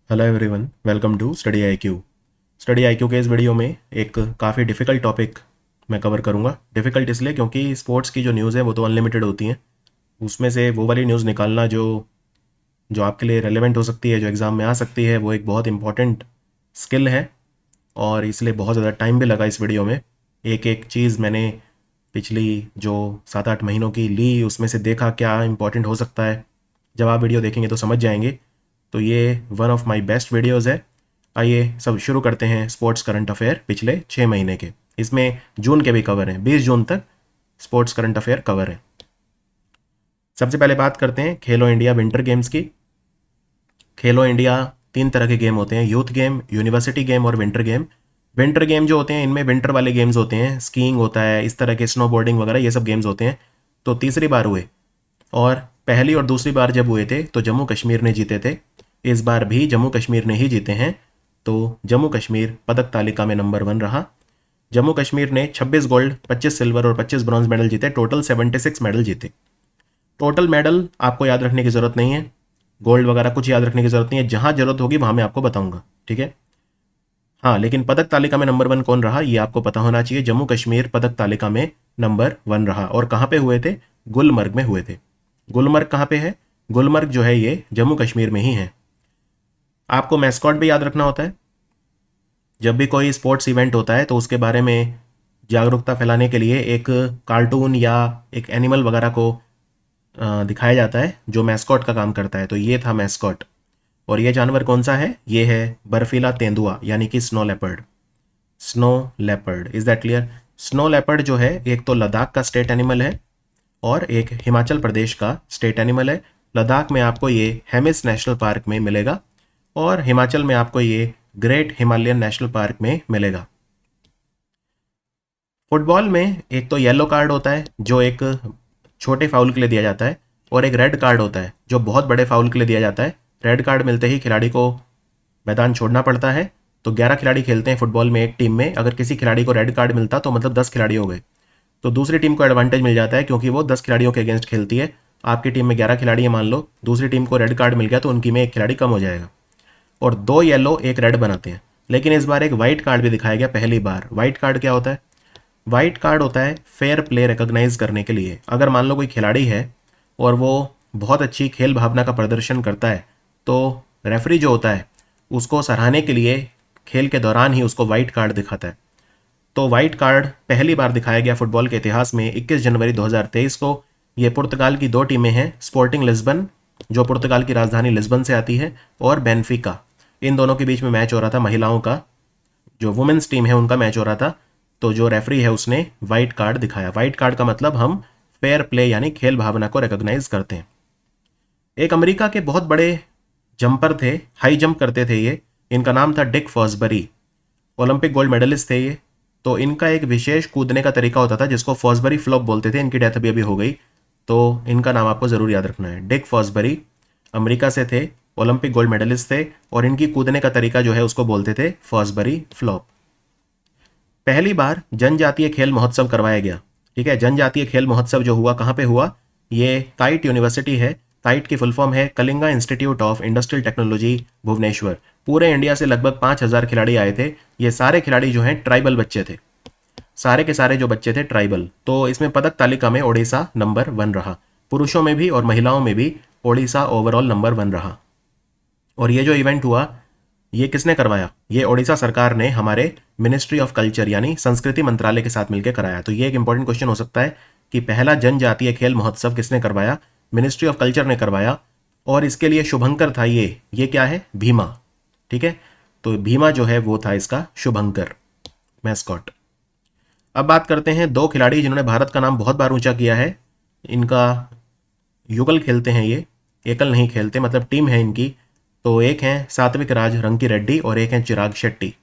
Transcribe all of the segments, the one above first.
Hello everyone, welcome to study IQ. Study IQ के इस video में एक काफ़ी डिफ़िकल्ट टॉपिक मैं कवर करूँगा। डिफ़िकल्ट इसलिए क्योंकि स्पोर्ट्स की जो न्यूज़ है वो तो अनलिमिटेड होती हैं। उसमें से वो वाली न्यूज़ निकालना जो जो आपके लिए रेलेवेंट हो सकती है, जो एग्ज़ाम में आ सकती है, वो एक बहुत इंपॉर्टेंट स्किल है। और इसलिए बहुत ज़्यादा टाइम भी लगा इस वीडियो में। एक एक चीज़ मैंने पिछली जो 7-8 महीनों की ली, उसमें से देखा क्या इंपॉर्टेंट हो सकता है। जब आप वीडियो देखेंगे तो समझ जाएंगे। तो ये one of my best videos है। आइए सब शुरू करते हैं स्पोर्ट्स करंट अफेयर पिछले 6 महीने के। इसमें जून के भी कवर हैं, 20 जून तक स्पोर्ट्स करंट अफेयर कवर है। सबसे पहले बात करते हैं खेलो इंडिया विंटर गेम्स की। खेलो इंडिया 3 तरह के गेम होते हैं, यूथ गेम, यूनिवर्सिटी गेम और विंटर गेम। विंटर गेम जो होते हैं इनमें विंटर वाले गेम्स होते हैं, स्कीइंग होता है, इस तरह के स्नो बोर्डिंग वगैरह ये सब गेम्स होते हैं। तो तीसरी बार हुए, और पहली और दूसरी बार जब हुए थे तो जम्मू कश्मीर ने जीते थे। इस बार भी जम्मू कश्मीर ने ही जीते हैं। तो जम्मू कश्मीर पदक तालिका में नंबर 1 रहा। जम्मू कश्मीर ने 26 गोल्ड, 25 सिल्वर और 25 ब्रॉन्ज मेडल जीते, टोटल 76 मेडल जीते। टोटल मेडल आपको याद रखने की ज़रूरत नहीं है, गोल्ड वगैरह कुछ याद रखने की ज़रूरत नहीं है, जहाँ ज़रूरत होगी वहाँ मैं आपको बताऊंगा, ठीक है। हाँ, लेकिन पदक तालिका में नंबर 1 कौन रहा ये आपको पता होना चाहिए। जम्मू कश्मीर पदक तालिका में नंबर 1 रहा। और कहाँ पे हुए थे? गुलमर्ग में हुए थे। गुलमर्ग कहाँ पे है? गुलमर्ग जो है ये जम्मू कश्मीर में ही है। आपको मैस्कॉट भी याद रखना होता है। जब भी कोई स्पोर्ट्स इवेंट होता है तो उसके बारे में जागरूकता फैलाने के लिए एक कार्टून या एक एनिमल वगैरह को दिखाया जाता है जो मैस्कॉट का काम करता है। तो ये था मैस्कॉट। और ये जानवर कौन सा है? ये है बर्फीला तेंदुआ, यानी कि snow leopard. Snow leopard, is that clear? Snow leopard जो है एक तो लद्दाख का स्टेट एनिमल है और एक हिमाचल प्रदेश का स्टेट एनिमल है। लद्दाख में आपको ये हेमिस नेशनल पार्क में मिलेगा और हिमाचल में आपको ये ग्रेट हिमालयन नेशनल पार्क में मिलेगा। फुटबॉल में एक तो येलो कार्ड होता है जो एक छोटे फाउल के लिए दिया जाता है, और एक रेड कार्ड होता है जो बहुत बड़े फाउल के लिए दिया जाता है। रेड कार्ड मिलते ही खिलाड़ी को मैदान छोड़ना पड़ता है। तो 11 खिलाड़ी खेलते हैं फुटबॉल में एक टीम में। अगर किसी खिलाड़ी को रेड कार्ड मिलता तो मतलब 10 खिलाड़ी हो गए। तो दूसरी टीम को एडवांटेज मिल जाता है क्योंकि वो 10 खिलाड़ियों के अगेंस्ट खेलती है। आपकी टीम में 11 खिलाड़ी है मान लो, दूसरी टीम को रेड कार्ड मिल गया तो उनकी में एक खिलाड़ी कम हो जाएगा, और 2 येलो एक रेड बनाते हैं। लेकिन इस बार एक वाइट कार्ड भी दिखाया गया पहली बार। वाइट कार्ड क्या होता है? वाइट कार्ड होता है फेयर प्ले रिकॉग्नाइज करने के लिए। अगर मान लो कोई खिलाड़ी है और वो बहुत अच्छी खेल भावना का प्रदर्शन करता है तो रेफरी जो होता है उसको सराहने के लिए खेल के दौरान ही उसको वाइट कार्ड दिखाता है। तो वाइट कार्ड पहली बार दिखाया गया फुटबॉल के इतिहास में 21 जनवरी 2023 को। ये पुर्तगाल की 2 टीमें हैं, स्पोर्टिंग लिस्बन जो पुर्तगाल की राजधानी लिस्बन से आती है, और बेनफिका। इन दोनों के बीच में मैच हो रहा था, महिलाओं का जो वुमेन्स टीम है उनका मैच हो रहा था। तो जो रेफरी है उसने वाइट कार्ड दिखाया। वाइट कार्ड का मतलब हम फेयर प्ले यानी खेल भावना को रिकॉग्नाइज करते हैं। एक अमेरिका के बहुत बड़े जंपर थे, हाई जंप करते थे ये। इनका नाम था Dick Fosbury. Olympic gold medallist थे ये। तो इनका एक विशेष कूदने का तरीका होता था जिसको फॉसबरी फ्लॉप बोलते थे। इनकी डेथ अभी हो गई। तो इनका नाम आपको ज़रूर याद रखना है। डिक फॉसबरी अमेरिका से थे, ओलंपिक गोल्ड मेडलिस्ट थे, और इनकी कूदने का तरीका जो है उसको बोलते थे फॉसबरी फ्लॉप। पहली बार जनजातीय खेल महोत्सव करवाया गया, ठीक है। जनजातीय खेल महोत्सव जो हुआ कहाँ पे हुआ? ये काइट यूनिवर्सिटी है। काइट की फुल फॉर्म है Kalinga institute of industrial technology Bhubaneswar. पूरे इंडिया से लगभग 5,000 खिलाड़ी आए थे। ये सारे खिलाड़ी जो हैं ट्राइबल बच्चे थे, सारे के सारे जो बच्चे थे ट्राइबल। तो इसमें पदक तालिका में ओडिशा नंबर 1 रहा। पुरुषों में भी और महिलाओं में भी ओडिशा ओवरऑल नंबर 1 रहा। और ये जो इवेंट हुआ ये किसने करवाया? ये ओडिशा सरकार ने हमारे मिनिस्ट्री ऑफ कल्चर यानी संस्कृति मंत्रालय के साथ मिलकर कराया। तो ये एक इंपॉर्टेंट क्वेश्चन हो सकता है कि पहला जनजातीय खेल महोत्सव किसने करवाया? मिनिस्ट्री ऑफ कल्चर ने करवाया। और इसके लिए शुभंकर था ये क्या है? भीमा, ठीक है। तो भीमा जो है वो था इसका शुभंकर मैस्कॉट। अब बात करते हैं 2 खिलाड़ी जिन्होंने भारत का नाम बहुत बार ऊंचा किया है। इनका युगल खेलते हैं, ये एकल नहीं खेलते, मतलब टीम है इनकी। तो एक हैं सात्विक राज रंकी रेड्डी और एक हैं चिराग शेट्टी।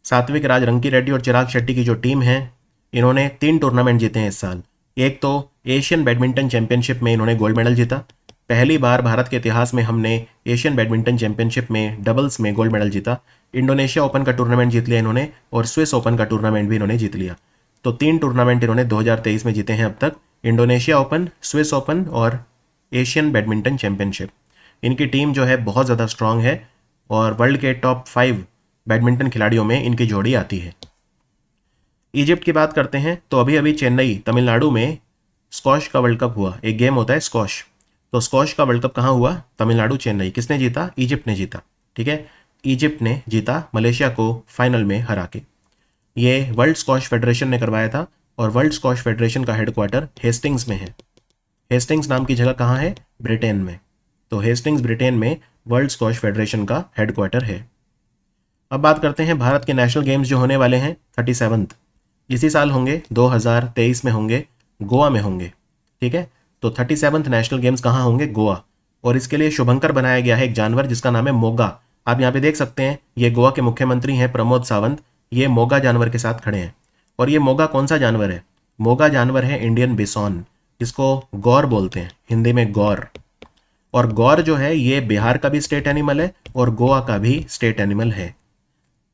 सात्विक राज रंकी रेड्डी और चिराग शेट्टी की जो टीम है इन्होंने 3 टूर्नामेंट जीते हैं इस साल। एक तो एशियन बैडमिंटन चैंपियनशिप में इन्होंने गोल्ड मेडल जीता। पहली बार भारत के इतिहास में हमने एशियन बैडमिंटन चैंपियनशिप में डबल्स में गोल्ड मेडल जीता। इंडोनेशिया ओपन का टूर्नामेंट जीत लिया इन्होंने, और स्विस ओपन का टूर्नामेंट भी इन्होंने जीत लिया। तो 3 टूर्नामेंट इन्होंने 2023 में जीते हैं अब तक, इंडोनेशिया ओपन, स्विस ओपन और एशियन बैडमिंटन चैंपियनशिप। इनकी टीम जो है बहुत ज़्यादा स्ट्रांग है। और वर्ल्ड के टॉप 5 बैडमिंटन खिलाड़ियों में इनकी जोड़ी आती है। इजिप्ट की बात करते हैं तो अभी अभी चेन्नई तमिलनाडु में स्क्वॉश का वर्ल्ड कप हुआ। एक गेम होता है स्क्वॉश, तो स्क्वॉश का वर्ल्ड कप कहाँ हुआ? तमिलनाडु चेन्नई। किसने जीता? इजिप्ट ने जीता। ठीक है, इजिप्ट ने जीता मलेशिया को फाइनल में हरा के। ये वर्ल्ड स्क्वॉश फेडरेशन ने करवाया था और वर्ल्ड स्क्वॉश फेडरेशन का हेडक्वार्टर हेस्टिंग्स में है। हेस्टिंग्स नाम की जगह कहाँ है? ब्रिटेन में। तो हेस्टिंग्स ब्रिटेन में वर्ल्ड स्क्वॉश फेडरेशन का हेडक्वार्टर है। अब बात करते हैं भारत के नेशनल गेम्स जो होने वाले हैं 37th इसी साल होंगे, 2023 में होंगे, गोवा में होंगे। ठीक है, तो 37th नेशनल गेम्स कहाँ होंगे? गोवा। और इसके लिए शुभंकर बनाया गया है एक जानवर जिसका नाम है मोगा। आप यहाँ पे देख सकते हैं, ये गोवा के मुख्यमंत्री हैं प्रमोद सावंत, ये मोगा जानवर के साथ खड़े हैं। और ये मोगा कौन सा जानवर है? मोगा जानवर है इंडियन बिसॉन, इसको गौर बोलते हैं हिंदी में, गौर। और गौर जो है ये बिहार का भी स्टेट एनिमल है और गोवा का भी स्टेट एनिमल है।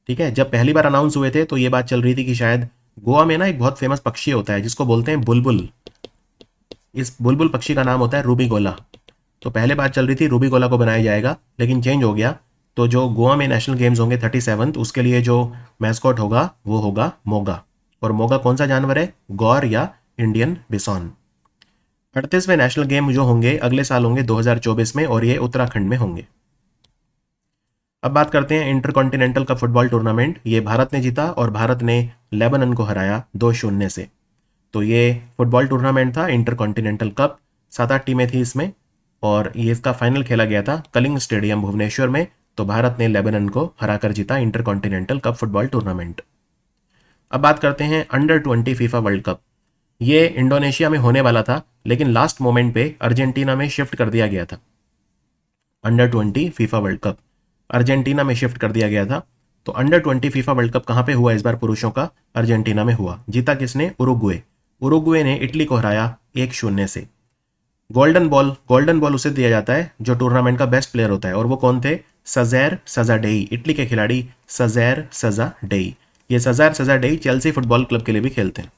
ठीक है, जब पहली बार अनाउंस हुए थे तो ये बात चल रही थी कि शायद गोवा में ना एक बहुत फेमस पक्षी होता है जिसको बोलते हैं बुलबुल। इस बुलबुल पक्षी का नाम होता है रूबीगोला। तो पहले बात चल रही थी रूबीगोला को बनाया जाएगा, लेकिन चेंज हो गया। तो जो गोवा में नेशनल गेम्स होंगे 37th, उसके लिए जो मैस्कॉट होगा वो होगा मोगा। और मोगा कौन सा जानवर है? गौर या इंडियन बिसॉन। 38वें नेशनल गेम जो होंगे अगले साल होंगे 2024 में, और ये उत्तराखंड में होंगे। अब बात करते हैं इंटरकॉन्टिनेंटल कप फुटबॉल टूर्नामेंट। ये भारत ने जीता और भारत ने लेबनान को हराया 2-0 से। तो ये फुटबॉल टूर्नामेंट था इंटरकॉन्टिनेंटल कप, 7-8 टीमें थी इसमें, और ये इसका फाइनल खेला गया था कलिंग स्टेडियम भुवनेश्वर में। तो भारत ने लेबनान को हराकर जीता इंटरकॉन्टिनेंटल कप फुटबॉल टूर्नामेंट। अब बात करते हैं अंडर-20 फीफा वर्ल्ड कप। ये इंडोनेशिया में होने वाला था, लेकिन लास्ट मोमेंट पे अर्जेंटीना में शिफ्ट कर दिया गया था। अंडर-20 फीफा वर्ल्ड कप अर्जेंटीना में शिफ्ट कर दिया गया था। तो अंडर-20 फीफा वर्ल्ड कप कहाँ पे हुआ इस बार? पुरुषों का अर्जेंटीना में हुआ। जीता किसने? उरुग्वे। उरुग्वे ने इटली को हराया 1-0 से। गोल्डन बॉल उसे दिया जाता है जो टूर्नामेंट का बेस्ट प्लेयर होता है, और वो कौन थे? सजैर सजाडेई, इटली के खिलाड़ी सजैर सजाडेई। ये सजैर सजाडेई चेल्सी फुटबॉल क्लब के लिए भी खेलते हैं।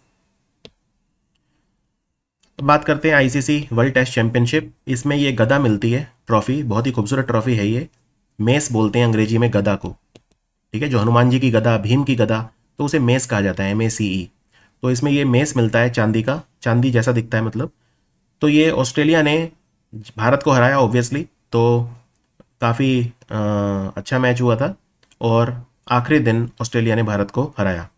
बात करते हैं आईसीसी वर्ल्ड टेस्ट चैंपियनशिप। इसमें ये गदा मिलती है, ट्रॉफी, बहुत ही खूबसूरत ट्रॉफी है ये। मेस बोलते हैं अंग्रेजी में गदा को। ठीक है, जो हनुमान जी की गदा, भीम की गदा, तो उसे मेस कहा जाता है, MACE। तो इसमें ये मेस मिलता है चांदी का, चांदी जैसा दिखता है मतलब। तो ये ऑस्ट्रेलिया ने भारत को हराया ऑब्वियसली, तो काफ़ी अच्छा मैच हुआ था और आखिरी दिन ऑस्ट्रेलिया ने भारत को हराया।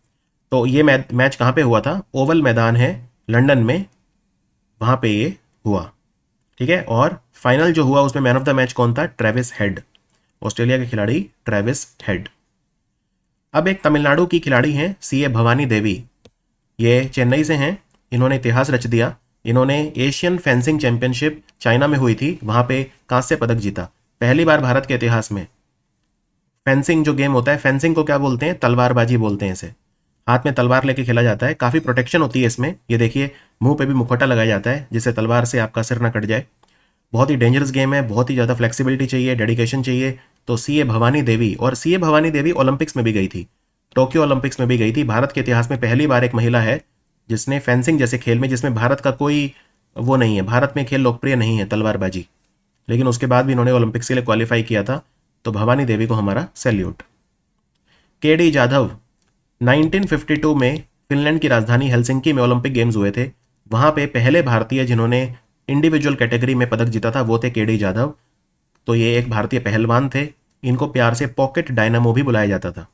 तो ये मैच कहाँ पे हुआ था? ओवल मैदान है लंदन में, वहाँ पे ये हुआ। ठीक है, और फाइनल जो हुआ उसमें मैन ऑफ द मैच कौन था? ट्रेविस हेड, ऑस्ट्रेलिया के खिलाड़ी ट्रेविस हेड। अब एक तमिलनाडु की खिलाड़ी हैं CA भवानी देवी, ये चेन्नई से हैं। इन्होंने इतिहास रच दिया। इन्होंने एशियन फेंसिंग चैंपियनशिप चाइना में हुई थी, वहाँ पे कांस्य पदक जीता पहली बार भारत के इतिहास में। फेंसिंग जो गेम होता है, फेंसिंग को क्या बोलते हैं? तलवारबाजी बोलते हैं इसे। हाथ में तलवार लेके खेला जाता है, काफ़ी प्रोटेक्शन होती है इसमें। ये देखिए, मुंह पे भी मुखौटा लगाया जाता है जिससे तलवार से आपका सिर ना कट जाए। बहुत ही डेंजरस गेम है, बहुत ही ज़्यादा फ्लेक्सिबिलिटी चाहिए, डेडिकेशन चाहिए। तो CA भवानी देवी, और CA भवानी देवी ओलंपिक्स में भी गई थी, टोक्यो ओलंपिक्स में भी गई थी। भारत के इतिहास में पहली बार एक महिला है जिसने फेंसिंग जैसे खेल में, जिसमें भारत का कोई वो नहीं है, भारत में खेल लोकप्रिय नहीं है तलवारबाजी, लेकिन उसके बाद भी इन्होंने ओलंपिक्स के लिए क्वालिफाई किया था। तो भवानी देवी को हमारा सैल्यूट। KD जाधव 1952 में फिनलैंड की राजधानी हेलसिंकी में ओलंपिक गेम्स हुए थे। वहाँ पे पहले भारतीय जिन्होंने इंडिविजुअल कैटेगरी में पदक जीता था वो थे KD जाधव। तो ये एक भारतीय पहलवान थे। इनको प्यार से पॉकेट डायनामो भी बुलाया जाता था,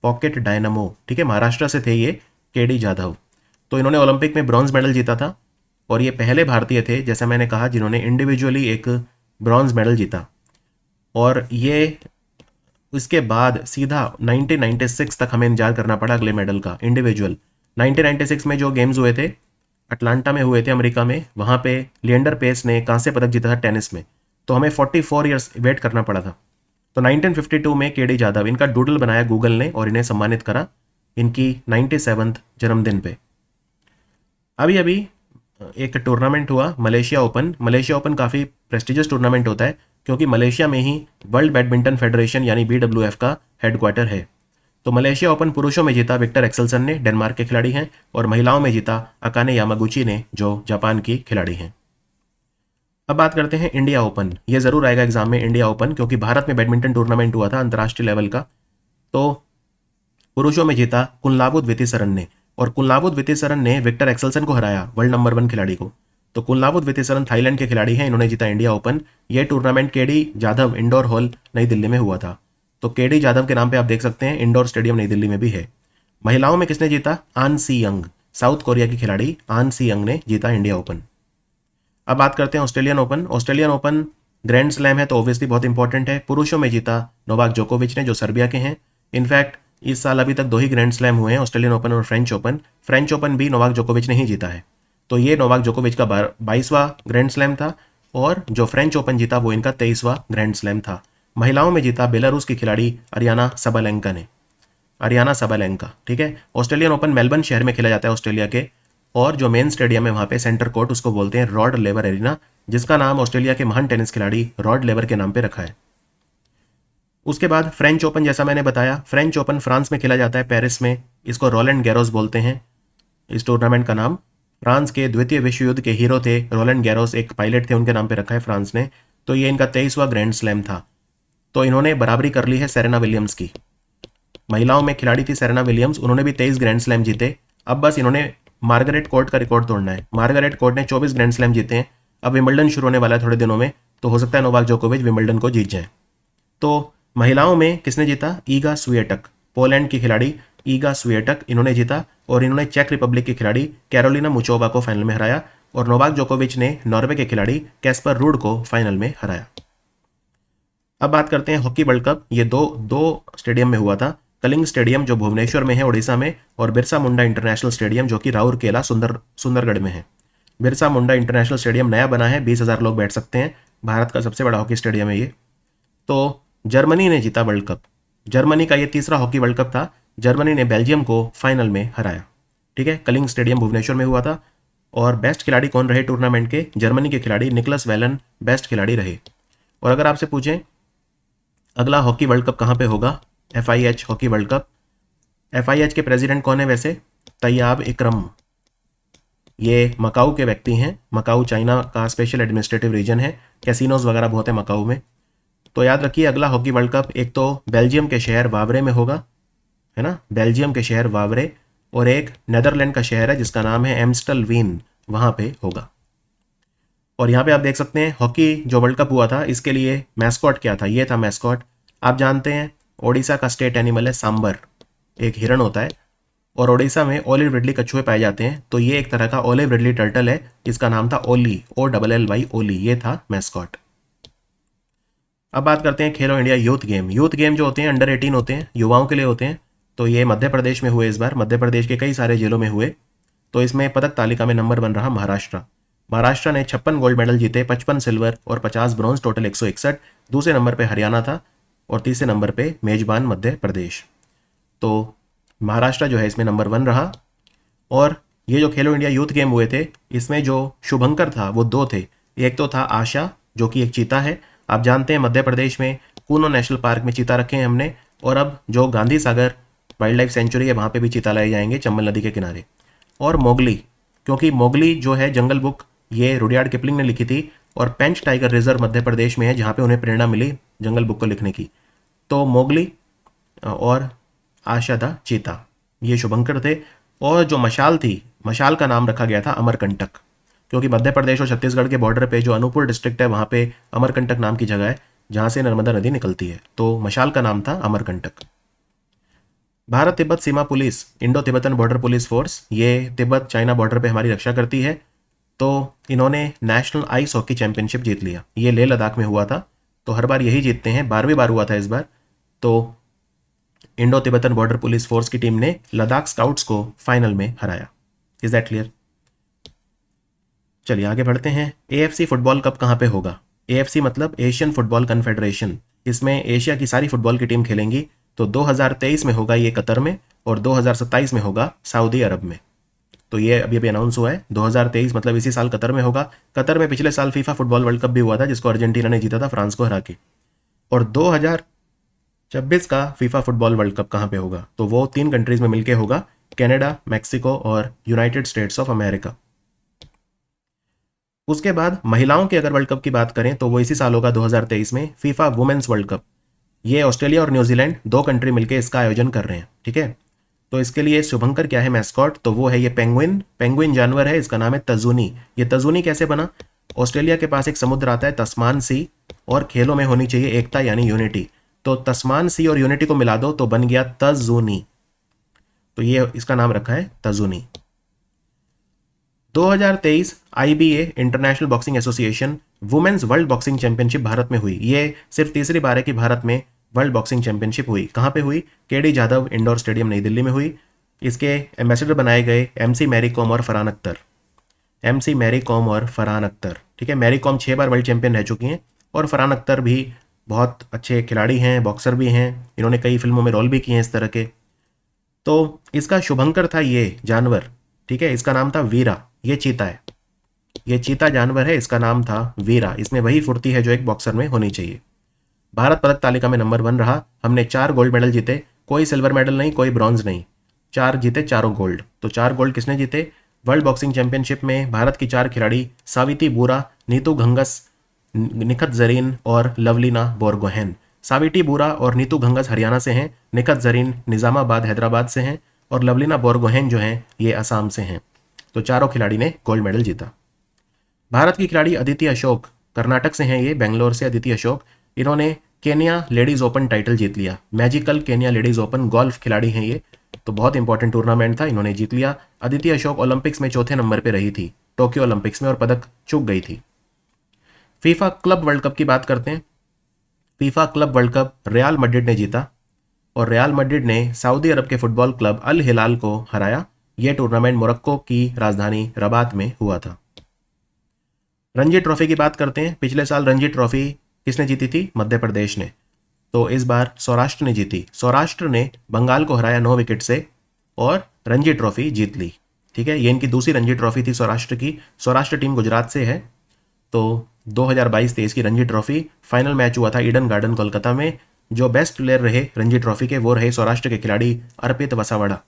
पॉकेट डायनामो। ठीक है, महाराष्ट्र से थे ये KD जाधव। तो इन्होंने ओलंपिक में ब्रॉन्ज मेडल जीता था और ये पहले भारतीय थे, जैसा मैंने कहा, जिन्होंने इंडिविजुअली एक ब्रॉन्ज मेडल जीता। और ये इसके बाद सीधा 1996 तक हमें इंतजार करना पड़ा अगले मेडल का, इंडिविजुअल। 1996 में जो गेम्स हुए थे अटलांटा में हुए थे अमेरिका में, वहाँ पे लिएंडर पेस ने कांस्य पदक जीता था टेनिस में। तो हमें 44 ईयर्स वेट करना पड़ा था। तो 1952 में KD जाधव, इनका डूडल बनाया गूगल ने और इन्हें सम्मानित करा इनकी 97th जन्मदिन पे। अभी अभी एक टूर्नामेंट हुआ मलेशिया ओपन। मलेशिया ओपन काफ़ी प्रेस्टिजियस टूर्नामेंट होता है क्योंकि मलेशिया में ही वर्ल्ड बैडमिंटन फेडरेशन यानी BWF का हेडक्वार्टर है। तो मलेशिया ओपन पुरुषों में जीता विक्टर एक्सेल्सन ने, डेनमार्क के खिलाड़ी हैं, और महिलाओं में जीता अकाने यामागुची ने, जो जापान की खिलाड़ी हैं। अब बात करते हैं इंडिया ओपन। ये जरूर आएगा एग्जाम में, इंडिया ओपन, क्योंकि भारत में बैडमिंटन टूर्नामेंट हुआ था अंतर्राष्ट्रीय लेवल का। तो पुरुषों में जीता कुनलावुत वितिसरन ने, और कुनलावुत वितिसरन ने विक्टर एक्सेल्सन को हराया, वर्ल्ड नंबर 1 खिलाड़ी को। तो कुनलावुत वितिसरन थाईलैंड के खिलाड़ी हैं, इन्होंने जीता इंडिया ओपन। ये tournament KD Jadhav indoor hall नई दिल्ली में हुआ था। तो केडी जाधव के नाम पे आप देख सकते हैं, इंडोर स्टेडियम नई दिल्ली में भी है। महिलाओं में किसने जीता? आन सी यंग, साउथ कोरिया की खिलाड़ी आन सी यंग ने जीता इंडिया ओपन। अब बात करते हैं Australian open. Australian open grand slam है तो ऑब्वियसली बहुत इंपॉर्टेंट है। पुरुषों में जीता नोवाक जोकोविच ने, जो सर्बिया के हैं। इनफैक्ट इस साल अभी तक 2 ही ग्रैंड स्लैम हुए हैं, ऑस्ट्रेलियन ओपन और फ्रेंच ओपन। फ्रेंच ओपन भी नोवाक जोकोविच ने ही जीता है। तो ये नोवाक जोकोविच का 22वां ग्रैंड स्लैम था, और जो फ्रेंच ओपन जीता वो इनका 23वां ग्रैंड स्लैम था। महिलाओं में जीता बेलारूस की खिलाड़ी अरियाना सबालेंका ने, अरियाना सबालेंका, ठीक है। ऑस्ट्रेलियन ओपन मेलबर्न शहर में खेला जाता है ऑस्ट्रेलिया के, और जो मेन स्टेडियम है वहाँ पे सेंटर कोर्ट, उसको बोलते हैं रॉड लेवर एरिना, जिसका नाम ऑस्ट्रेलिया के महान टेनिस खिलाड़ी रॉड लेवर के नाम पे रखा है। उसके बाद फ्रेंच ओपन, जैसा मैंने बताया, फ्रेंच ओपन फ्रांस में खेला जाता है, पेरिस में। इसको रोलैंड गैरोस बोलते हैं। इस टूर्नामेंट का नाम फ्रांस के द्वितीय विश्व युद्ध के हीरो थे रोलैंड गैरोस, एक पायलट थे, उनके नाम पे रखा है फ्रांस ने। तो ये इनका 23वां ग्रैंड स्लैम था। तो इन्होंने बराबरी कर ली है सेरेना विलियम्स की। महिलाओं में खिलाड़ी थी सेरेना विलियम्स, उन्होंने भी 23 ग्रैंड स्लैम जीते। अब बस इन्होंने मार्गरेट कोर्ट का रिकॉर्ड तोड़ना है। मार्गरेट कोर्ट ने 24 ग्रैंड स्लैम जीते हैं। अब विंबलडन शुरू होने वाला है थोड़े दिनों में, तो हो सकता है नोवाक जोकोविच विंबलडन को जीत जाए। तो महिलाओं में किसने जीता? ईगा स्विएटक, पोलैंड की खिलाड़ी ईगा स्विएटक, इन्होंने जीता। और इन्होंने चेक रिपब्लिक की खिलाड़ी कैरोलिना मुचोवा को फाइनल में हराया। और नोवाक जोकोविच ने नॉर्वे के खिलाड़ी कैस्पर रूड को फाइनल में हराया। अब बात करते हैं हॉकी वर्ल्ड कप। ये दो स्टेडियम में हुआ था। कलिंग स्टेडियम जो भुवनेश्वर में है उड़ीसा में, और बिरसा मुंडा इंटरनेशनल स्टेडियम जो कि राउरकेला सुंदरगढ़ में है। बिरसा मुंडा इंटरनेशनल स्टेडियम नया बना है, 20,000 लोग बैठ सकते हैं। भारत का सबसे बड़ा हॉकी स्टेडियम है ये। तो जर्मनी ने जीता वर्ल्ड कप। जर्मनी का ये तीसरा हॉकी वर्ल्ड कप था। जर्मनी ने बेल्जियम को फाइनल में हराया, ठीक है। कलिंग स्टेडियम भुवनेश्वर में हुआ था। और बेस्ट खिलाड़ी कौन रहे टूर्नामेंट के? जर्मनी के खिलाड़ी निकलस वेलन बेस्ट खिलाड़ी रहे। और अगर आपसे पूछें अगला हॉकी वर्ल्ड कप कहाँ पे होगा, FIH hockey world cup, FIH के प्रेसिडेंट कौन है वैसे? तैयाब इकरम। ये मकाऊ के व्यक्ति हैं। मकाऊ चाइना का स्पेशल एडमिनिस्ट्रेटिव रीजन है। कैसीनोज वगैरह बहुत है मकाऊ में। तो याद रखिए अगला हॉकी वर्ल्ड कप एक तो बेल्जियम के शहर वावरे में होगा, है ना, बेल्जियम के शहर वावरे, और एक नेदरलैंड का शहर है जिसका नाम है एम्स्टल वीन, वहाँ पे होगा। और यहाँ पे आप देख सकते हैं हॉकी जो वर्ल्ड कप हुआ था इसके लिए मैस्कॉट क्या था। ये था मैस्कॉट। आप जानते हैं ओडिशा का स्टेट एनिमल है सांबर, एक हिरण होता है। और ओडिशा में ओलिव रिडली कछुए पाए जाते हैं, तो ये एक तरह का ओलिव रिडली टर्टल है। इसका नाम था ओली, OLLY ओली, ये था मैस्कॉट। अब बात करते हैं खेलो India youth game. Youth game जो होते हैं अंडर 18 होते हैं, युवाओं के लिए होते हैं। तो ये मध्य प्रदेश में हुए इस बार, मध्य प्रदेश के कई सारे जिलों में हुए। तो इसमें पदक तालिका में नंबर 1 रहा महाराष्ट्र। महाराष्ट्र ने 56 गोल्ड मेडल जीते, 55 सिल्वर और 50 ब्रॉन्ज, टोटल 161। दूसरे नंबर पे हरियाणा था, और तीसरे नंबर पे मेजबान मध्य प्रदेश। तो महाराष्ट्र जो है इसमें नंबर 1 रहा। और ये जो खेलो इंडिया यूथ गेम हुए थे इसमें जो शुभंकर था वो 2 थे। एक तो था आशा जो कि एक चीता है। आप जानते हैं मध्य प्रदेश में कूनो नेशनल पार्क में चीता रखे हैं हमने, और अब जो Gandhi Sagar wild life sanctuary है वहाँ पे भी चीता लाए जाएंगे चंबल नदी के किनारे। और मोगली, क्योंकि मोगली जो है जंगल बुक ये रुडयार्ड किपलिंग ने लिखी थी, और पेंच टाइगर रिजर्व मध्य प्रदेश में है जहाँ पे उन्हें प्रेरणा मिली जंगल बुक को लिखने की। तो मोगली और आशा दा चीता ये शुभंकर थे। और जो मशाल थी, मशाल का नाम रखा गया था अमरकंटक, क्योंकि मध्य प्रदेश और छत्तीसगढ़ के बॉर्डर पे जो अनूपपुर डिस्ट्रिक्ट है वहाँ पे अमरकंटक नाम की जगह है जहाँ से नर्मदा नदी निकलती है। तो मशाल का नाम था अमरकंटक। भारत तिब्बत सीमा police, Indo Tibetan border police force, ये तिब्बत चाइना बॉर्डर पे हमारी रक्षा करती है। तो इन्होंने नेशनल आइस हॉकी चैंपियनशिप जीत लिया। ये लेह लद्दाख में हुआ था, तो हर बार यही जीतते हैं, 12वीं बार हुआ था इस बार। तो Indo Tibetan border police force की टीम ने लद्दाख स्काउट्स को फाइनल में हराया। Is that clear? चलिए आगे बढ़ते हैं। AFC फुटबॉल कप कहाँ पे होगा? AFC मतलब एशियन फुटबॉल कन्फेडरेशन। इसमें एशिया की सारी फुटबॉल की टीम खेलेंगी। तो 2023 में होगा ये कतर में, और 2027 में होगा सऊदी अरब में। तो ये अभी अभी अनाउंस हुआ है, 2023 मतलब इसी साल कतर में होगा। कतर में पिछले साल फीफा फुटबॉल वर्ल्ड कप भी हुआ था जिसको अर्जेंटीना ने जीता था फ्रांस को हरा के। और 2026 का फीफा फुटबॉल वर्ल्ड कप कहाँ पे होगा? तो वो 3 कंट्रीज में मिलके होगा, कनाडा, मैक्सिको और यूनाइटेड स्टेट्स ऑफ अमेरिका। उसके बाद महिलाओं के अगर वर्ल्ड कप की बात करें तो वो इसी साल होगा 2023 में, फीफा वुमेन्स वर्ल्ड कप। ये ऑस्ट्रेलिया और न्यूजीलैंड दो कंट्री मिलकर इसका आयोजन कर रहे हैं, ठीक है। तो इसके लिए शुभंकर क्या है मैस्कॉट, तो वो है ये पेंगुइन। पेंगुइन जानवर है, इसका नाम है तजुनी। ये तजुनी कैसे बना, ऑस्ट्रेलिया के पास एक समुद्र आता है तस्मान सी, और खेलों में होनी चाहिए एकता यानी यूनिटी, तो तस्मान सी और यूनिटी को मिला दो तो बन गया तजुनी, तो ये इसका नाम रखा है तजुनी। 2023 IBA international boxing association women's world boxing championship Bharat में हुई। ये सिर्फ तीसरी बार है कि भारत में वर्ल्ड बॉक्सिंग चैंपियनशिप हुई। कहाँ पे हुई, केडी जाधव इंडोर स्टेडियम नई दिल्ली में हुई। इसके एम्बेसडर बनाए गए एमसी मैरी कॉम और फरहान अख्तर। एमसी मैरी कॉम और फरहान अख्तर, ठीक है। मैरी कॉम 6 बार वर्ल्ड चैंपियन रह चुकी हैं और फरहान अख्तर भी बहुत अच्छे खिलाड़ी हैं, बॉक्सर भी हैं, इन्होंने कई फिल्मों में रोल भी किए हैं इस तरह के। तो इसका शुभंकर था ये जानवर, ठीक है, इसका नाम था वीरा। ये चीता है, ये चीता जानवर है, इसका नाम था वीरा। इसमें वही फुर्ती है जो एक बॉक्सर में होनी चाहिए। भारत पदक तालिका में नंबर 1 रहा। हमने 4 गोल्ड मेडल जीते, कोई सिल्वर मेडल नहीं, कोई ब्रॉन्ज नहीं, 4 जीते, चारों गोल्ड। तो 4 गोल्ड किसने जीते, वर्ल्ड बॉक्सिंग चैंपियनशिप में भारत की 4 खिलाड़ी साविती बुरा, नीतू घंगस, निखत जरीन और लवलीना बोरगोहेन। साविटी बुरा और नीतू घंगस हरियाणा से हैं, निखत जरीन निजामाबाद हैदराबाद से हैं, और लवलीना बोरगोहेन जो हैं ये असम से हैं। तो चारों खिलाड़ी ने गोल्ड मेडल जीता। भारत की खिलाड़ी अदिति अशोक, कर्नाटक से हैं ये, बेंगलोर से अदिति अशोक। इन्होंने केन्या लेडीज ओपन टाइटल जीत लिया। Magical Kenya ladies open, golf खिलाड़ी हैं ये, तो बहुत इंपॉर्टेंट टूर्नामेंट था, इन्होंने जीत लिया। अदिति अशोक ओलंपिक्स में चौथे नंबर पर रही थी, टोक्यो ओलंपिक्स में, और पदक चूक गई थी। फीफा क्लब वर्ल्ड कप की बात करते हैं। FIFA club world cup Real Madrid ने जीता, और रियाल मैड्रिड ने सऊदी अरब के फुटबॉल क्लब अल हिलाल को हराया। यह टूर्नामेंट मोरक्को की राजधानी रबात में हुआ था। रणजी ट्रॉफी की बात करते हैं। पिछले साल रणजी ट्रॉफी किसने जीती थी, मध्य प्रदेश ने। तो इस बार सौराष्ट्र ने जीती। सौराष्ट्र ने बंगाल को हराया 9 विकेट से और रणजी ट्रॉफी जीत ली, ठीक है। ये इनकी दूसरी रणजी ट्रॉफी थी सौराष्ट्र की। सौराष्ट्र टीम गुजरात से है। तो 2022-23 की रणजी ट्रॉफी फाइनल मैच हुआ था ईडन गार्डन कोलकाता में। जो बेस्ट प्लेयर रहे रणजी ट्रॉफी के वो रहे सौराष्ट्र के खिलाड़ी अर्पित वसावड़ा।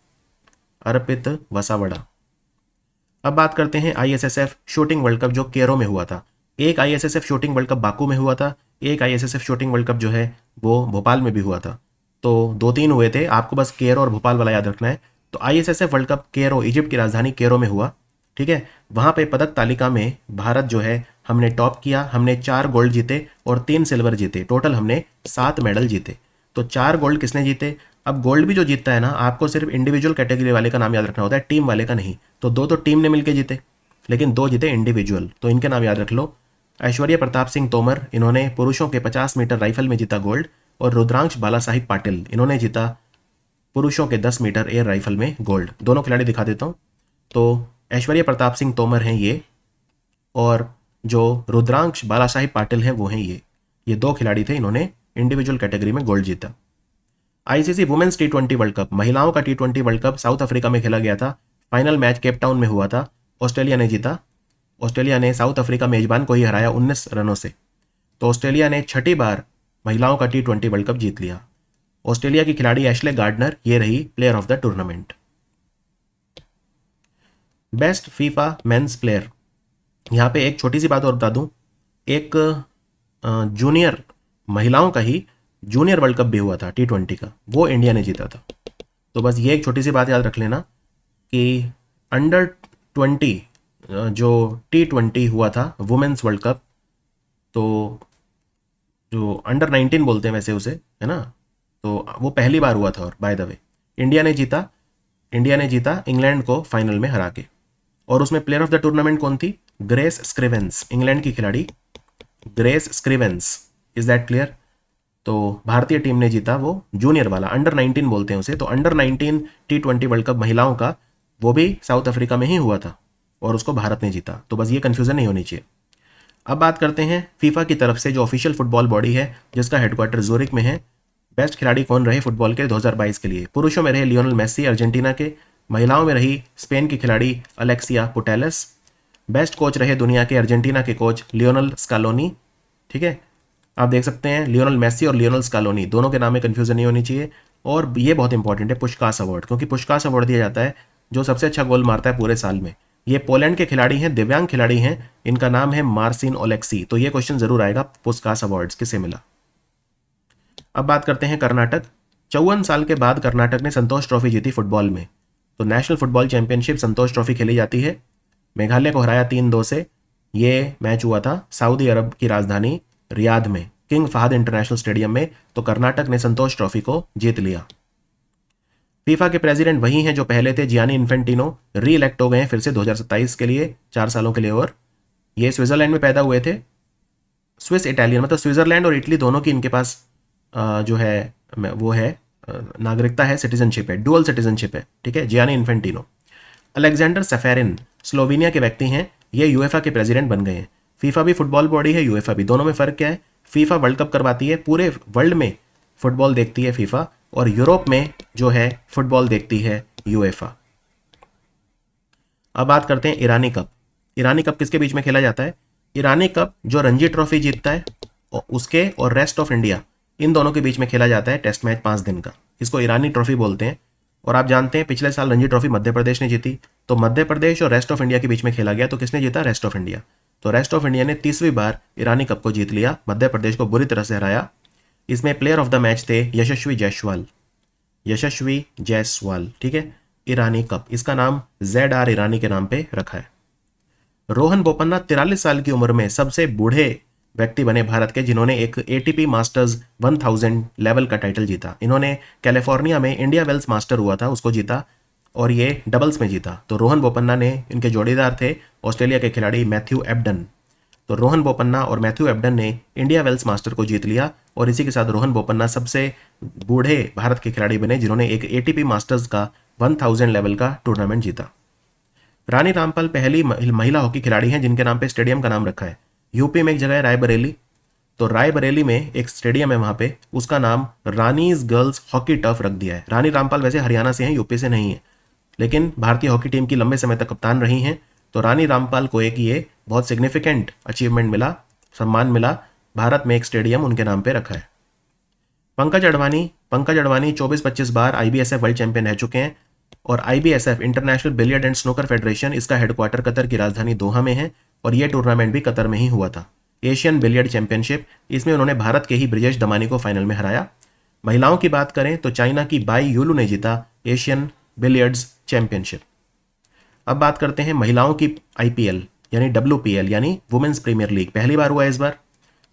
अर्पित वसावड़ा। अब बात करते हैं आईएसएसएफ शूटिंग वर्ल्ड कप जो केरो में हुआ था। एक ISSF shooting world cup Baku में हुआ था, एक आईएसएसएफ शूटिंग वर्ल्ड कप जो है वो भोपाल में भी हुआ था। तो 2-3 हुए थे, आपको बस केरो और भोपाल वाला याद रखना है। तो आईएसएसएफ वर्ल्ड कप केरो, इजिप्ट की राजधानी केरो में हुआ, ठीक है। वहाँ पे पदक तालिका में भारत जो है हमने टॉप किया। हमने 4 गोल्ड जीते और 3 सिल्वर जीते, टोटल हमने 7 मेडल जीते। तो 4 गोल्ड किसने जीते। अब गोल्ड भी जो जीतता है ना, आपको सिर्फ इंडिविजुअल कैटेगरी वाले का नाम याद रखना होता है, टीम वाले का नहीं। तो 2 तो टीम ने मिलकर जीते, लेकिन 2 जीते इंडिविजुअल, तो इनके नाम याद रख लो। ऐश्वर्या प्रताप सिंह तोमर, इन्होंने पुरुषों के 50 मीटर राइफल में जीता गोल्ड, और रुद्रांश बाला साहिब पाटिल, इन्होंने जीता पुरुषों के 10 मीटर एयर राइफल में गोल्ड। दोनों खिलाड़ी दिखा देता हूँ। तो ऐश्वर्या प्रताप सिंह तोमर हैं ये, और जो रुद्रांश बाला साहिब पाटिल हैं वो हैं ये 2 खिलाड़ी थे, इन्होंने इंडिविजुअल कैटेगरी में गोल्ड जीता। आईसीसी वुमेन्स टी20 वर्ल्ड कप, महिलाओं का टी20 वर्ल्ड कप साउथ अफ्रीका में खेला गया था। फाइनल मैच केप टाउन में हुआ था। ऑस्ट्रेलिया ने जीता। ऑस्ट्रेलिया ने साउथ अफ्रीका मेजबान को ही हराया 19 रनों से। तो ऑस्ट्रेलिया ने 6ठी बार महिलाओं का टी20 वर्ल्ड कप जीत लिया। ऑस्ट्रेलिया की खिलाड़ी एशले गार्डनर ये रही player of the tournament. Best FIFA men's player, यहाँ पे एक छोटी सी बात और बता दूं, एक जूनियर महिलाओं का ही जूनियर वर्ल्ड कप भी हुआ था टी20 का, वो इंडिया ने जीता था। तो बस ये एक छोटी सी बात याद रख लेना कि अंडर 20 जो टी20 हुआ था वुमेन्स वर्ल्ड कप, तो जो अंडर 19 बोलते हैं वैसे उसे, है ना, तो वो पहली बार हुआ था। और बाय द वे इंडिया ने जीता इंग्लैंड को फाइनल में हरा के। और उसमें प्लेयर ऑफ द टूर्नामेंट कौन थी, ग्रेस स्क्रिवेंस, इंग्लैंड की खिलाड़ी grace Scrivens. Is that clear. तो भारतीय टीम ने जीता वो जूनियर वाला, अंडर 19 बोलते हैं उसे। तो अंडर 19 टी20 वर्ल्ड कप महिलाओं का वो भी साउथ अफ्रीका में ही हुआ था और उसको भारत ने जीता। तो बस ये कंफ्यूजन नहीं होनी चाहिए। अब बात करते हैं फीफा की तरफ से जो ऑफिशियल फुटबॉल बॉडी है जिसका हेडक्वार्टर ज़ूरिक में है। बेस्ट खिलाड़ी कौन रहे फुटबॉल के 2022 के लिए। पुरुषों में रहे लियोनल मेसी अर्जेंटीना के, महिलाओं में रही स्पेन की खिलाड़ी अलेक्सिया पुटेलस। बेस्ट कोच रहे दुनिया के अर्जेंटीना के कोच लियोनल स्कालोनी, ठीक है। आप देख सकते हैं लियोनल मेसी और लियोनल स्कालोनी दोनों के नाम में कन्फ्यूजन नहीं होनी चाहिए। और ये बहुत इंपॉर्टेंट है पुशकास अवार्ड, क्योंकि पुशकास अवार्ड दिया जाता है जो सबसे अच्छा गोल मारता है पूरे साल में। ये पोलैंड के खिलाड़ी हैं, दिव्यांग खिलाड़ी हैं, इनका नाम है मार्सिन ओलेक्सी। तो ये क्वेश्चन जरूर आएगा, पुस्कास अवार्ड्स किसे मिला। अब बात करते हैं कर्नाटक। 54 साल के बाद कर्नाटक ने संतोष ट्रॉफी जीती फुटबॉल में। तो नेशनल फुटबॉल चैंपियनशिप संतोष ट्रॉफी खेली जाती है। मेघालय को हराया 3-2 से। ये मैच हुआ था सऊदी अरब की राजधानी रियाद में, किंग फहद इंटरनेशनल स्टेडियम में। तो कर्नाटक ने संतोष ट्रॉफी को जीत लिया। फीफा के प्रेसिडेंट वही हैं जो पहले थे, जियानी इन्फेंटिनो, री इलेक्ट हो गए हैं फिर से 2027 के लिए, 4 सालों के लिए। और ये स्विट्जरलैंड में पैदा हुए थे। स्विस इटालियन, मतलब स्विट्जरलैंड और इटली दोनों की इनके पास जो है वो है नागरिकता है, सिटीजनशिप है, डुअल सिटीजनशिप है, ठीक है। Gianni Infantino. अलेक्जेंडर सफेरिन स्लोवेनिया के व्यक्ति हैं, ये यूएफा के प्रेसिडेंट बन गए हैं। फीफा भी फुटबॉल बॉडी है, यूएफा भी। दोनों में फ़र्क क्या है? फीफा वर्ल्ड कप करवाती है, पूरे वर्ल्ड में फुटबॉल देखती है फीफा, और यूरोप में जो है फुटबॉल देखती है यूएफा। अब बात करते हैं ईरानी कप। ईरानी कप किसके बीच में खेला जाता है? ईरानी कप जो रणजी ट्रॉफी जीतता है और उसके और रेस्ट ऑफ इंडिया, इन दोनों के बीच में खेला जाता है टेस्ट मैच 5 दिन का। इसको ईरानी ट्रॉफी बोलते हैं। और आप जानते हैं पिछले साल रणजी ट्रॉफी मध्य प्रदेश ने जीती, तो मध्य प्रदेश और रेस्ट ऑफ इंडिया के बीच में खेला गया, तो किसने जीता? Rest of India. तो रेस्ट ऑफ इंडिया ने 30वीं बार ईरानी कप को जीत लिया, मध्य प्रदेश को बुरी तरह से हराया। इसमें प्लेयर ऑफ द मैच थे यशस्वी जायसवाल, यशस्वी जायसवाल, ठीक है। ईरानी कप, इसका नाम ZR ईरानी के नाम पे रखा है। रोहन बोपन्ना 43 साल की उम्र में सबसे बूढ़े व्यक्ति बने भारत के, जिन्होंने एक ATP मास्टर्स 1000 लेवल का टाइटल जीता। इन्होंने कैलिफोर्निया में इंडिया वेल्स मास्टर हुआ था, उसको जीता, और ये डबल्स में जीता। तो रोहन बोपन्ना ने, इनके जोड़ीदार थे ऑस्ट्रेलिया के खिलाड़ी मैथ्यू एबडन। तो रोहन बोपन्ना और मैथ्यू एबडन ने इंडिया वेल्स मास्टर को जीत लिया, और इसी के साथ रोहन बोपन्ना सबसे बूढ़े भारत के खिलाड़ी बने जिन्होंने एक ATP मास्टर्स का 1000 लेवल का टूर्नामेंट जीता। रानी रामपाल पहली महिला हॉकी खिलाड़ी हैं जिनके नाम पे स्टेडियम का नाम रखा है। यूपी में एक जगह है रायबरेली, तो रायबरेली में एक स्टेडियम है, वहां पे उसका नाम रानीज गर्ल्स हॉकी टर्फ रख दिया है। रानी रामपाल वैसे हरियाणा से हैं, यूपी से नहीं है, लेकिन भारतीय हॉकी टीम की लंबे समय तक कप्तान रही हैं। तो रानी रामपाल को एक ये बहुत सिग्निफिकेंट अचीवमेंट मिला, सम्मान मिला, भारत में एक स्टेडियम उनके नाम पे रखा है। पंकज अडवाणी 24-25 बार IBSF वर्ल्ड चैंपियन रह चुके हैं, और IBSF international billiard and snooker federation, इसका हेडक्वार्टर कतर की राजधानी दोहा में है, और यह टूर्नामेंट भी कतर में ही हुआ था। एशियन बिलियर्ड चैंपियनशिप, इसमें उन्होंने भारत के ही ब्रिजेश दमानी को फाइनल में हराया। महिलाओं की बात करें तो चाइना की बाई यूलू ने जीता एशियन बिलियर्ड्स चैंपियनशिप। अब बात करते हैं महिलाओं की IPL यानी WPL यानी वुमेन्स प्रीमियर लीग। पहली बार हुआ इस बार,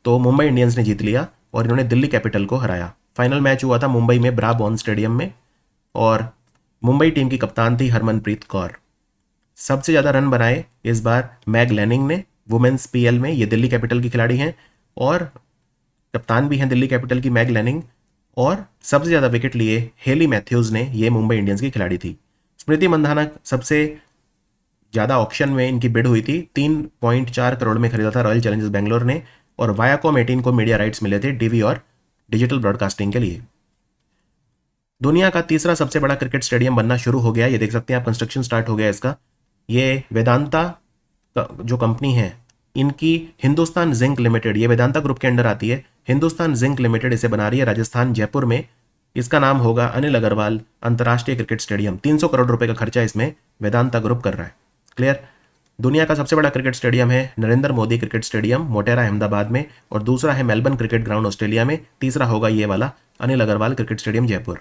तो मुंबई इंडियंस ने जीत लिया और इन्होंने दिल्ली कैपिटल को हराया। फाइनल मैच हुआ था मुंबई में ब्राबॉर्न स्टेडियम में, और मुंबई टीम की कप्तान थी हरमनप्रीत कौर। सबसे ज़्यादा रन बनाए इस बार मैग लैनिंग ने वुमेन्स PL में। ये दिल्ली कैपिटल की खिलाड़ी हैं और कप्तान भी हैं दिल्ली कैपिटल की, मैग लैनिंग। और सबसे ज़्यादा विकेट लिए हेली मैथ्यूज़ ने, ये मुंबई इंडियंस की खिलाड़ी थी। स्मृति मंधाना सबसे ज़्यादा ऑक्शन में इनकी बिड हुई थी, 3.4 करोड़ में खरीदा था रॉयल चैलेंजर्स बेंगलोर ने, और वायाकॉम 18 को मीडिया राइट्स मिले थे DV और डिजिटल ब्रॉडकास्टिंग के लिए। दुनिया का तीसरा सबसे बड़ा क्रिकेट स्टेडियम बनना शुरू हो गया, ये देख सकते हैं आप, कंस्ट्रक्शन स्टार्ट हो गया इसका। ये वेदांता जो कंपनी है, इनकी हिंदुस्तान जिंक लिमिटेड, ये वेदांता ग्रुप के अंडर आती है, हिंदुस्तान जिंक लिमिटेड इसे बना रही है राजस्थान जयपुर में। इसका नाम होगा अनिल अग्रवाल अंतर्राष्ट्रीय क्रिकेट स्टेडियम। 300 करोड़ रुपए का खर्चा इसमें वेदांता ग्रुप कर रहा है। क्लियर? दुनिया का सबसे बड़ा क्रिकेट स्टेडियम है नरेंद्र मोदी क्रिकेट स्टेडियम, मोटेरा अहमदाबाद में, और दूसरा है मेलबर्न क्रिकेट ग्राउंड ऑस्ट्रेलिया में। तीसरा होगा ये वाला Anil Agarwal cricket stadium Jaipur.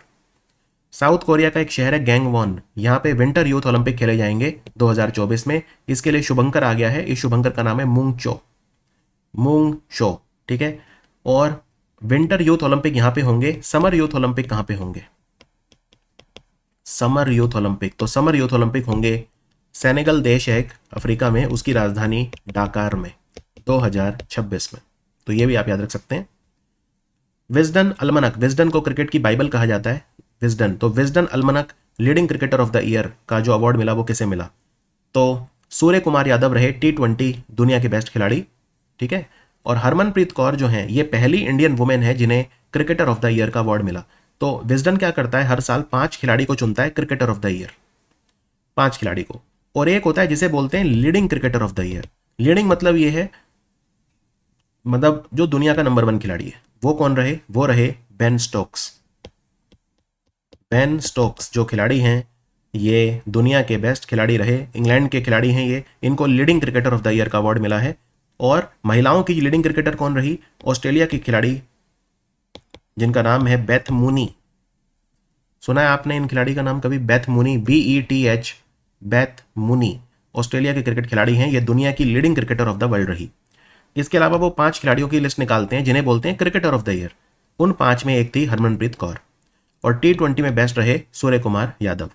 South Korea का एक शहर है गैंगवॉन, यहाँ पे विंटर यूथ ओलंपिक खेले जाएंगे 2024 में। इसके लिए शुभंकर आ गया है, इस शुभंकर का नाम है मूंग शो, ठीक है। और विंटर यूथ ओलंपिक यहाँ पे होंगे। समर यूथ ओलंपिक कहाँ पे होंगे? समर यूथ ओलंपिक, तो समर यूथ ओलंपिक होंगे सेनेगल देश है एक अफ्रीका में, उसकी राजधानी डाकार में 2026 में। तो ये भी आप याद रख सकते हैं। विजडन अलमनक, विजडन को क्रिकेट की बाइबल कहा जाता है, विजडन। तो Wisden almanac leading cricketer of the year का जो अवार्ड मिला वो किसे मिला? तो सूर्य कुमार यादव रहे T20 दुनिया के बेस्ट खिलाड़ी, ठीक है। और हरमनप्रीत कौर जो हैं, ये पहली इंडियन वुमेन है जिन्हें क्रिकेटर ऑफ द ईयर का अवार्ड मिला। तो विजडन क्या करता है, हर साल 5 खिलाड़ी को चुनता है क्रिकेटर ऑफ द ईयर, 5 खिलाड़ी को। और एक होता है जिसे बोलते हैं leading cricketer of the year. Leading मतलब ये है, मतलब जो दुनिया का नंबर 1 खिलाड़ी है। वो कौन रहे? वो रहे बेन स्टोक्स। बेन स्टोक्स जो खिलाड़ी हैं, ये दुनिया के बेस्ट खिलाड़ी रहे, इंग्लैंड के खिलाड़ी हैं ये, इनको leading cricketer of the year का अवार्ड मिला है। और महिलाओं की लीडिंग क्रिकेटर कौन रही? ऑस्ट्रेलिया की खिलाड़ी जिनका नाम है बेथ मूनी। सुना है आपने इन खिलाड़ी का नाम कभी? Beth Mooney, BETH, Beth Mooney Australia के क्रिकेट खिलाड़ी हैं, ये दुनिया की leading cricketer of the world रही। इसके अलावा वो 5 खिलाड़ियों की लिस्ट निकालते हैं जिन्हें बोलते हैं क्रिकेटर ऑफ द ईयर। उन 5 में एक थी हरमनप्रीत कौर, और T20 में बेस्ट रहे सूर्य कुमार यादव।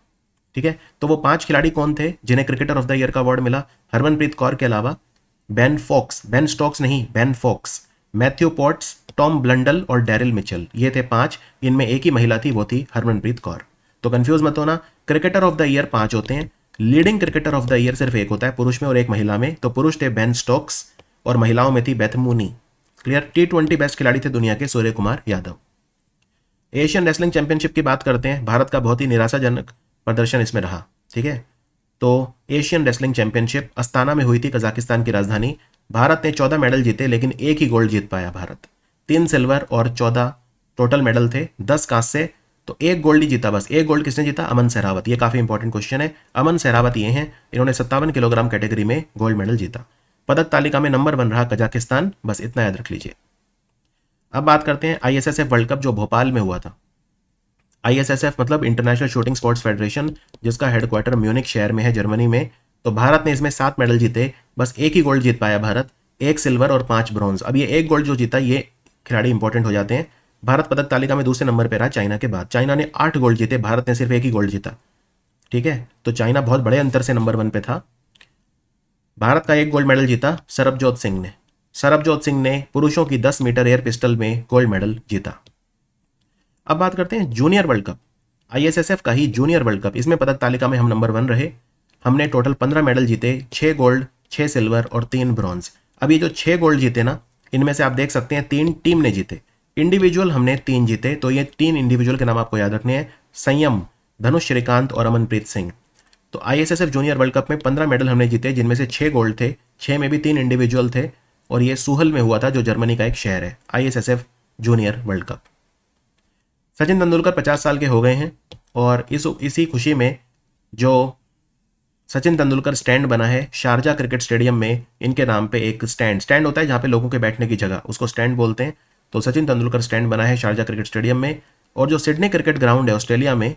ठीक है, तो वो 5 खिलाड़ी कौन थे जिन्हें क्रिकेटर ऑफ द ईयर का अवार्ड मिला? हरमनप्रीत कौर के अलावा बेन फॉक्स, बेन स्टोक्स नहीं, Ben Foakes, Matthew Potts, Tom Blundell और डैरिल मिचेल, ये थे 5। इनमें एक ही महिला थी, वो थी हरमनप्रीत कौर। तो कंफ्यूज मत होना, क्रिकेटर ऑफ द ईयर 5 होते हैं, leading cricketer of the year सिर्फ एक होता है, पुरुष में और एक महिला में। तो पुरुष थे बेन स्टोक्स और महिलाओं में थी Beth Mooney. Clear? T20 best खिलाड़ी थे दुनिया के Surya Kumar Yadav. Asian wrestling championship की बात करते हैं। भारत का बहुत ही निराशाजनक प्रदर्शन इसमें रहा। ठीक है, तो एशियन रेसलिंग चैंपियनशिप अस्ताना में हुई थी, कजाकिस्तान की राजधानी। भारत ने 14 मेडल जीते, लेकिन एक ही गोल्ड जीत पाया भारत। 3 सिल्वर और 14 टोटल मेडल थे, 10 कांस्य, तो एक गोल्ड ही जीता बस। एक गोल्ड किसने जीता? अमन सहरावत। ये काफी इंपॉर्टेंट क्वेश्चन है। अमन सहरावत ये हैं, इन्होंने 57 किलोग्राम कैटेगरी में गोल्ड मेडल जीता। पदक तालिका में नंबर 1 रहा कजाकिस्तान, बस इतना याद रख लीजिए। अब बात करते हैं ISSF वर्ल्ड कप जो भोपाल में हुआ था। ISSF मतलब इंटरनेशनल शूटिंग स्पोर्ट्स फेडरेशन, जिसका हेडक्वार्टर म्यूनिक शहर में है, जर्मनी में। तो भारत ने इसमें 7 मेडल जीते, बस एक ही गोल्ड जीत पाया भारत, 1 सिल्वर और 5 ब्रॉन्ज। अब ये एक गोल्ड जो जीता, ये खिलाड़ी इंपॉर्टेंट हो जाते हैं। भारत पदक तालिका में दूसरे नंबर पर रहा चाइना के बाद। चाइना ने 8 गोल्ड जीते, भारत ने सिर्फ एक ही गोल्ड जीता। ठीक है, तो चाइना बहुत बड़े अंतर से नंबर 1 पे था। भारत का एक गोल्ड मेडल जीता सरबजोत सिंह ने। सरबजोत सिंह ने पुरुषों की 10 मीटर एयर पिस्टल में गोल्ड मेडल जीता। अब बात करते हैं जूनियर वर्ल्ड कप, ISSF का ही जूनियर वर्ल्ड कप। इसमें पदक तालिका में हम नंबर 1 रहे। हमने टोटल 15 मेडल जीते, 6 गोल्ड, 6 सिल्वर और 3 ब्रॉन्ज। अब ये जो 6 गोल्ड जीते ना, इनमें से आप देख सकते हैं 3 टीम ने जीते, इंडिविजुअल हमने 3 जीते। तो ये 3 इंडिविजुअल के नाम आपको याद रखने हैं, संयम, धनुष श्रीकांत और अमनप्रीत सिंह। तो ISSF जूनियर वर्ल्ड कप में 15 मेडल हमने जीते, जिनमें से 6 गोल्ड थे, 6 में भी 3 इंडिविजुअल थे, और ये सूहल में हुआ था जो जर्मनी का एक शहर है। ISSF junior world cup. Sachin Tendulkar 50 साल के हो गए हैं, और इसी खुशी में जो सचिन तेंदुलकर स्टैंड बना है शारजा क्रिकेट स्टेडियम में, इनके नाम पे एक स्टैंड होता है जहाँ पे लोगों के बैठने की जगह, उसको स्टैंड बोलते हैं। तो सचिन तेंदुलकर स्टैंड बना है शारजा क्रिकेट स्टेडियम में। और जो सिडनी क्रिकेट ग्राउंड है ऑस्ट्रेलिया में,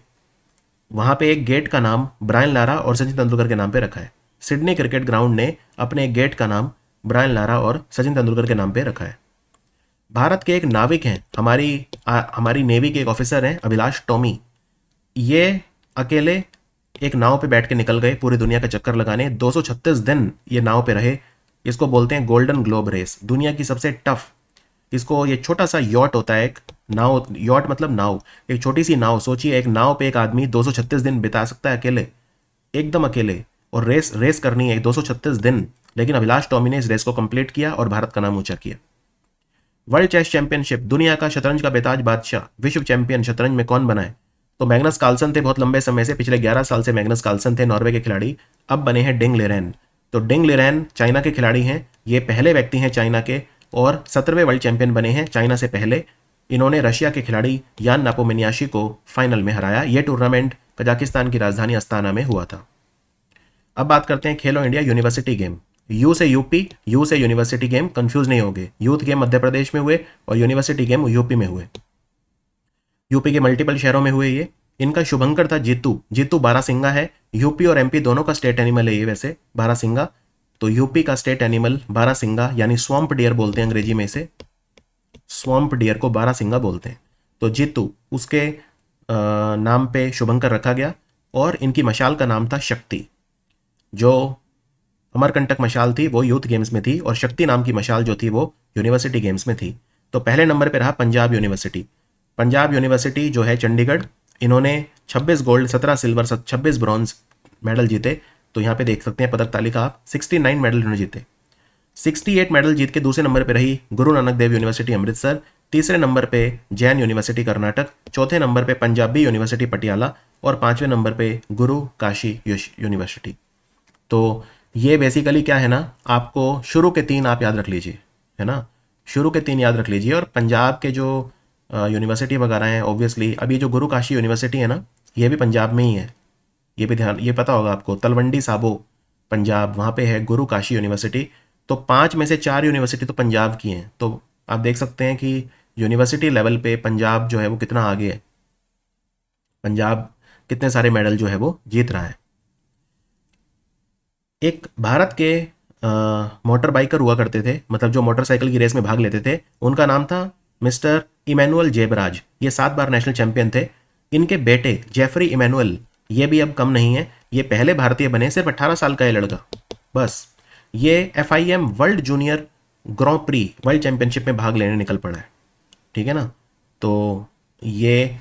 वहाँ पे एक गेट का नाम ब्रायन लारा और सचिन तेंदुलकर के नाम पे रखा है। सिडनी क्रिकेट ग्राउंड ने अपने गेट का नाम ब्रायन लारा और सचिन तेंदुलकर के नाम पे रखा है। भारत के एक नाविक हैं, हमारी नेवी के एक ऑफिसर हैं, अभिलाष टॉमी। ये अकेले एक नाव पे बैठ के निकल गए पूरी दुनिया का चक्कर लगाने। 236 दिन ये नाव पे रहे। इसको बोलते हैं गोल्डन ग्लोब रेस, दुनिया की सबसे टफ। इसको, ये छोटा सा यॉट होता है, एक नाव, यॉट मतलब नाव, एक छोटी सी नाव। सोचिए एक नाव पे एक आदमी 236 दिन बिता सकता है अकेले, एकदम अकेले, और रेस करनी है 236 दिन। लेकिन अभिलाष टॉमी ने इस रेस को कंप्लीट किया और भारत का नाम ऊंचा किया। वर्ल्ड चेस चैंपियनशिप, दुनिया का शतरंज का बेताज बादशाह, विश्व चैंपियन शतरंज में कौन बना है? तो मैग्नस कार्लसन थे बहुत लंबे समय से, पिछले 11 साल से मैग्नस कार्लसन थे, नॉर्वे के खिलाड़ी। अब बने हैं डिंग लिरेन। तो डिंग लिरेन चाइना के खिलाड़ी हैं, ये पहले व्यक्ति हैं चाइना के, और 17वें वर्ल्ड चैंपियन बने हैं चाइना से पहले। इन्होंने रशिया के खिलाड़ी यान नापोमेनियाशी को फाइनल में हराया। यह टूर्नामेंट कजाकिस्तान की राजधानी अस्ताना में हुआ था। अब बात करते हैं खेलो इंडिया यूनिवर्सिटी गेम। यू से यूपी, यू से यूनिवर्सिटी गेम, कंफ्यूज नहीं होंगे। यूथ गेम मध्य प्रदेश में हुए और यूनिवर्सिटी गेम यूपी में हुए। यूपी के मल्टीपल शहरों में हुए ये। इनका शुभंकर था जीतू। जीतू बारासिंगा है। यूपी और MP दोनों का स्टेट एनिमल है ये वैसे, बारासिंगा। तो यूपी का स्टेट एनिमल बारासिंगा, यानी स्वम्प डियर बोलते हैं अंग्रेजी में इसे। स्वम्प डियर को बारासिंगा बोलते हैं। तो जीतू, उसके नाम पे शुभंकर रखा गया। और इनकी मशाल का नाम था शक्ति। जो अमरकंटक मशाल थी वो यूथ गेम्स में थी, और शक्ति नाम की मशाल जो थी वो यूनिवर्सिटी गेम्स में थी। तो पहले नंबर पे रहा पंजाब यूनिवर्सिटी। पंजाब यूनिवर्सिटी जो है चंडीगढ़, इन्होंने 26 गोल्ड, 17 सिल्वर, 26 ब्रॉन्ज मेडल जीते। तो यहाँ पे देख सकते हैं पदक तालिका आप, 69 मेडल इन्होंने जीते। 68 मेडल जीत के दूसरे नंबर पे रही गुरु नानक देव यूनिवर्सिटी अमृतसर। तीसरे नंबर पे जैन यूनिवर्सिटी कर्नाटक। चौथे नंबर पे पंजाबी यूनिवर्सिटी पटियाला। और 5वें नंबर पे गुरु काशी यूनिवर्सिटी। तो ये बेसिकली क्या है ना, आपको शुरू के 3 आप याद रख लीजिए, है ना, शुरू के 3 याद रख लीजिए। और पंजाब के जो यूनिवर्सिटी वगैरह हैं, ऑब्वियसली अभी जो गुरु काशी यूनिवर्सिटी है ना, ये भी पंजाब में ही है। ये भी ध्यान, ये पता होगा आपको, तलवंडी साबो पंजाब, वहाँ पे है गुरु काशी यूनिवर्सिटी। तो 5 में से 4 यूनिवर्सिटी तो पंजाब की हैं। तो आप देख सकते हैं कि यूनिवर्सिटी लेवल पे पंजाब जो है वो कितना आगे है, पंजाब कितने सारे मेडल जो है वो जीत रहा है। एक भारत के मोटर बाइकर हुआ करते थे, मतलब जो मोटरसाइकिल की रेस में भाग लेते थे, उनका नाम था मिस्टर इमैनुअल जेबराज। ये 7 बार नेशनल चैंपियन थे। इनके बेटे जेफरी इमैनुअल, ये भी अब कम नहीं है, ये पहले भारतीय बने, सिर्फ 18 साल का ये लड़का बस। ये FIM world junior grand pre world championship में भाग लेने निकल पड़ा है, ठीक है ना। तो ये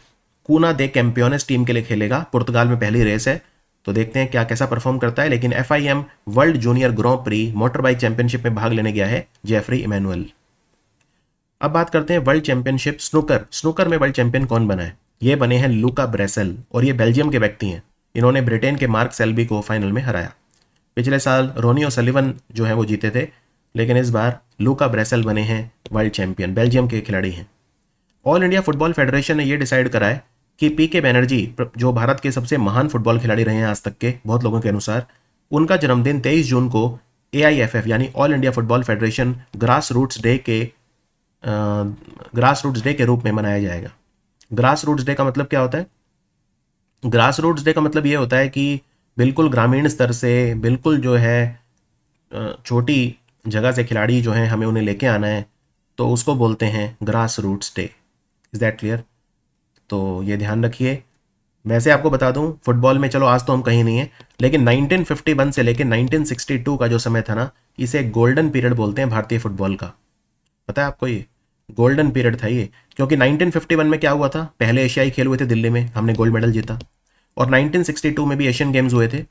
कूना दे कैंपियोनेस टीम के लिए खेलेगा, पुर्तगाल में पहली रेस है, तो देखते हैं क्या कैसा परफॉर्म करता है। लेकिन FIM world junior grand pre motor bike championship में भाग लेने गया है जेफरी इमैनुअल। अब बात करते हैं वर्ल्ड चैंपियनशिप स्नूकर। स्नूकर में वर्ल्ड चैंपियन कौन बना है? ये बने हैं लूका ब्रेसेल, और ये बेल्जियम के व्यक्ति हैं। इन्होंने ब्रिटेन के मार्क सेल्बी को फाइनल में हराया। पिछले साल रोनी ओसलिवन जो है वो जीते थे, लेकिन इस बार लूका ब्रेसेल बने हैं वर्ल्ड चैंपियन, बेल्जियम के खिलाड़ी हैं। ऑल इंडिया फुटबॉल फेडरेशन ने ये डिसाइड करा है कि PK बैनर्जी, जो भारत के सबसे महान फुटबॉल खिलाड़ी रहे हैं आज तक के बहुत लोगों के अनुसार, उनका जन्मदिन 23 जून को AIFF यानी all India football federation grass roots day के रूप में मनाया जाएगा। ग्रास रूट्स डे का मतलब क्या होता है? ग्रास रूट्स डे का मतलब ये होता है कि बिल्कुल ग्रामीण स्तर से, बिल्कुल जो है छोटी जगह से खिलाड़ी जो हैं हमें उन्हें लेके आना है, तो उसको बोलते हैं grass roots day. Is that clear? तो ये ध्यान रखिए। वैसे आपको बता दूं, फुटबॉल में चलो आज तो हम कहीं नहीं है, लेकिन 1951 से लेकर 1962 का जो समय था ना, इसे गोल्डन पीरियड बोलते हैं भारतीय फुटबॉल का। पता है आपको? ये गोल्डन पीरियड था ये, क्योंकि 1951 में क्या हुआ था, पहले एशियाई खेल हुए थे दिल्ली में, हमने गोल्ड मेडल जीता। और 1962 में भी एशियन गेम्स हुए थे,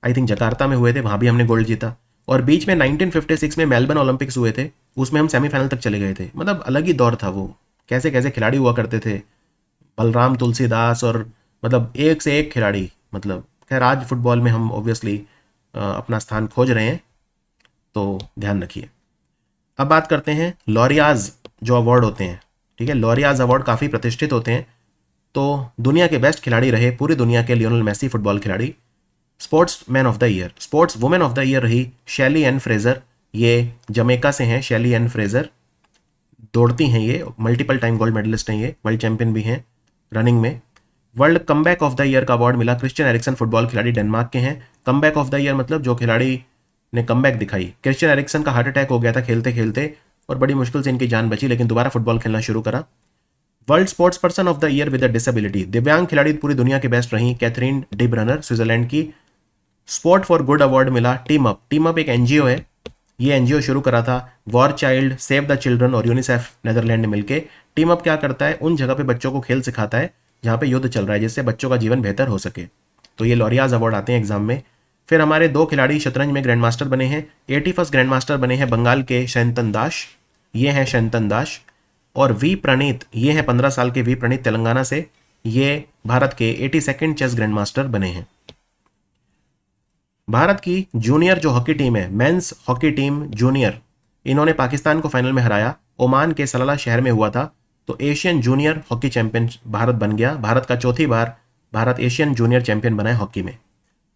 आई थिंक जकार्ता में हुए थे, वहाँ भी हमने गोल्ड जीता। और बीच में 1956 में मेलबर्न ओलंपिक्स हुए थे, उसमें हम सेमीफाइनल तक चले गए थे। मतलब अलग ही दौर था वो, कैसे कैसे खिलाड़ी हुआ करते थे, बलराम तुलसीदास, और मतलब एक से एक खिलाड़ी। मतलब खैर आज फुटबॉल में हम ऑब्वियसली अपना स्थान खोज रहे हैं, तो ध्यान रखिए। अब बात करते हैं लॉरियाज जो अवार्ड होते हैं, ठीक है। लॉरियाज अवार्ड काफ़ी प्रतिष्ठित होते हैं। तो दुनिया के बेस्ट खिलाड़ी रहे पूरी दुनिया के लियोनेल मेसी फुटबॉल खिलाड़ी। Sports man of the year, sports women of the year रही शैली एन फ्रेजर। ये जमैका से हैं शैली एन फ्रेजर, दौड़ती हैं ये, मल्टीपल टाइम गोल्ड मेडलिस्ट हैं ये, वर्ल्ड चैंपियन भी हैं रनिंग में। World comeback of the year का अवार्ड मिला क्रिश्चियन एरिक्सन, फुटबॉल खिलाड़ी डेनमार्क के हैं। कमबैक ऑफ द ईयर मतलब जो खिलाड़ी ने कमबैक दिखाई। क्रिश्चियन एरिक्सन का हार्ट अटैक हो गया था खेलते खेलते, और बड़ी मुश्किल से इनकी जान बची, लेकिन दोबारा फुटबॉल खेलना शुरू करा। World sports person of the year with a disability, दिव्यांग खिलाड़ी पूरी दुनिया के बेस्ट रही कैथरीन डी ब्रनर, स्विट्जरलैंड की। स्पोर्ट फॉर गुड अवार्ड मिला टीम अप। टीम अप एक NGO है, ये NGO शुरू करा था war child, save the children और यूनिसेफ नेदरलैंड ने मिलकर। टीम अप क्या करता है, उन जगह पे बच्चों को खेल सिखाता है जहाँ पे युद्ध चल रहा है, जिससे बच्चों का जीवन बेहतर हो सके। तो ये लॉरियाज अवार्ड आते हैं एग्जाम में। फिर हमारे 2 खिलाड़ी शतरंज में ग्रैंड मास्टर बने हैं। 81st ग्रैंड मास्टर बने हैं बंगाल के शैंतन दास, ये हैं शैंतन दास। और V प्रणीत, ये हैं 15 साल के V प्रणीत तेलंगाना से, ये भारत के 82nd चेस ग्रैंड मास्टर बने हैं। भारत की जूनियर जो हॉकी टीम है, मेंस हॉकी टीम जूनियर, इन्होंने पाकिस्तान को फाइनल में हराया। ओमान के सलाला शहर में हुआ था। तो Asian junior hockey champion Bharat बन गया। भारत का चौथी बार भारत एशियन जूनियर चैंपियन बना है हॉकी में,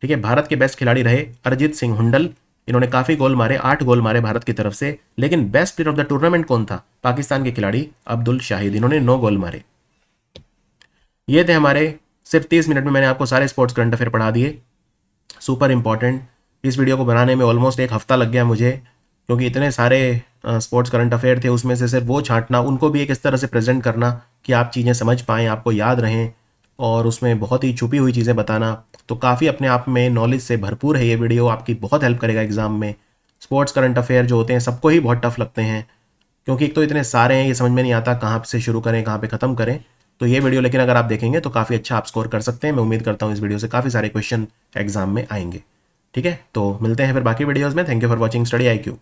ठीक है। भारत के बेस्ट खिलाड़ी रहे अरिजीत सिंह हुंडल, इन्होंने काफ़ी गोल मारे, 8 गोल मारे भारत की तरफ से। लेकिन best player of the tournament कौन था? पाकिस्तान के खिलाड़ी अब्दुल शाहिद, इन्होंने 9 गोल मारे। ये थे हमारे, सिर्फ 30 मिनट में मैंने आपको सारे स्पोर्ट्स करंट अफेयर पढ़ा दिए, सुपर इंपॉर्टेंट। इस वीडियो को बनाने में ऑलमोस्ट 1 हफ्ता लग गया मुझे, क्योंकि इतने सारे स्पोर्ट्स करंट अफेयर थे, उसमें से सिर्फ वो छांटना, उनको भी एक इस तरह से प्रेजेंट करना कि आप चीज़ें समझ पाएँ, आपको याद रहें, और उसमें बहुत ही छुपी हुई चीज़ें बताना। तो काफ़ी अपने आप में नॉलेज से भरपूर है ये वीडियो, आपकी बहुत हेल्प करेगा एग्जाम में। स्पोर्ट्स करंट अफेयर जो होते हैं सबको ही बहुत टफ लगते हैं, क्योंकि एक तो इतने सारे हैं, ये समझ में नहीं आता कहाँ से शुरू करें कहाँ पे ख़त्म करें। तो ये वीडियो लेकिन अगर आप देखेंगे तो काफ़ी अच्छा आप स्कोर कर सकते हैं। मैं उम्मीद करता हूँ इस वीडियो से काफ़ी सारे क्वेश्चन एग्जाम में आएंगे, ठीक है। तो मिलते हैं फिर बाकी वीडियोज़ में। Thank you for watching study IQ।